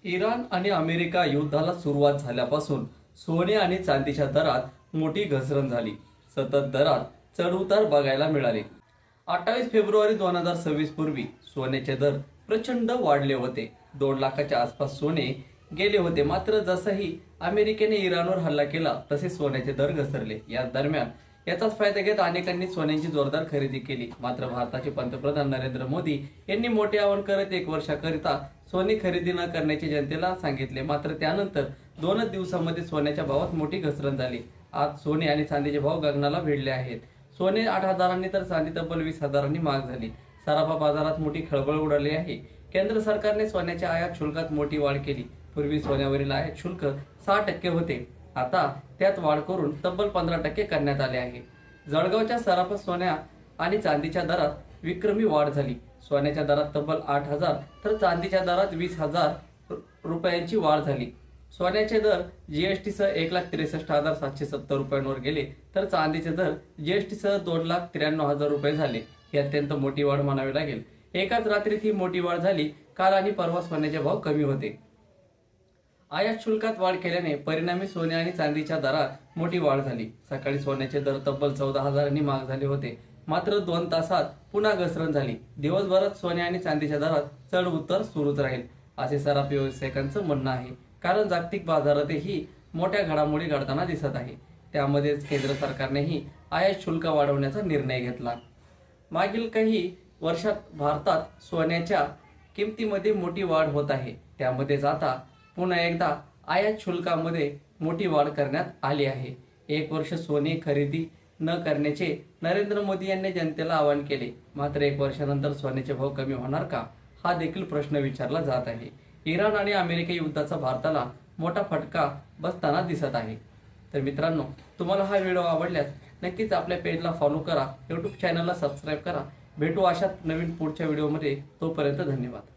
Iran आणि America युद्धाला सुरुवात झाल्यापासून सोने आणि चांदीच्या दरात मोठी घसरण झाली. सतत दरात चढउतार बघायला मिळाले. 28 फेब्रुवारी 2026 पूर्वी सोन्याचे दर प्रचंड वाढले होते. 2 लाखाच्या आसपास सोने गेले होते. मात्र जसंही अमेरिकेने इराणवर हल्ला केला तसे सोन्याचे दर घसरले. या दरम्यान याचाच फायदा घेत अनेकांनी सोन्याची जोरदार खरेदी केली. मात्र भारताचे पंतप्रधान नरेंद्र मोदी यांनी मोठे आवाहन करत 1 वर्षाकरिता सोने खरेदी न करण्याचे जनतेला सांगितले. मात्र त्यानंतर 2च दिवसांमध्ये सोन्याच्या भावात मोठी घसरण झाली. आज सोने आणि चांदीचे भाव गगनाला भिडले आहेत. सोने 8,000 तर चांदी तब्बल 20,000 महाग झाली. सराफा बाजारात मोठी खळबळ उडाली आहे. केंद्र सरकारने सोन्याच्या आयात शुल्कात मोठी वाढ केली. पूर्वी सोन्यावरील आयात शुल्क 6% होते. आता त्यात वाढ करून तब्बल 15% करण्यात आले आहे. जळगावच्या सराफा सोन्या आणि चांदीच्या दरात विक्रमी वाढ झाली. सोन्याच्या दरात तब्बल 8,000 तर चांदीच्या दरात 20,000 रुपयांची वाढ झाली. सोन्याचे दर जीएसटीसह 1,63,770 रुपयांवर गेले तर चांदीचे दर जीएसटीसह 2,93,000 रुपये झाले. ही अत्यंत मोठी वाढ म्हणावी लागेल. एकाच रात्रीत ही मोठी वाढ झाली. काल आणि परवा सोन्याचे भाव कमी होते. आयात शुल्कात वाढ केल्याने परिणामी सोने आणि चांदीच्या दरात मोठी वाढ झाली. सकाळी सोन्याचे दर तब्बल 14,000 महाग झाले होते. मात्र 2 तासात पुन्हा घसरण झाली. दिवसभरात सोने आणि चांदीच्या दरात चढ उतार सुरूच राहील असे सराफा व्यावसायिकांचं म्हणणं आहे. कारण जागतिक बाजारातही मोठ्या घडामोडी घडताना दिसत आहे. त्यामध्येच केंद्र सरकारनेही आयात शुल्क वाढवण्याचा निर्णय घेतला. मागील काही वर्षात भारतात सोन्याच्या किमतीमध्ये मोठी वाढ होत आहे. त्यामध्येच आता पुन्हा एकदा आयात शुल्कामध्ये मोठी वाढ करण्यात आली आहे. 1 वर्ष सोने खरेदी न करण्याचे नरेंद्र मोदी यांनी जनतेला आवाहन केले. मात्र 1 वर्षानंतर सोन्याचे भाव कमी होणार का, हा देखील प्रश्न विचारला जात आहे. इराण आणि अमेरिका युद्धाचा भारताला मोठा फटका बसताना दिसत आहे. तर मित्रांनो, तुम्हाला हा व्हिडिओ आवडल्यास नक्कीच आपल्या पेजला फॉलो करा, यूट्यूब चॅनलला सबस्क्राईब करा. भेटू अशाच नवीन पुढच्या व्हिडिओमध्ये. तोपर्यंत धन्यवाद.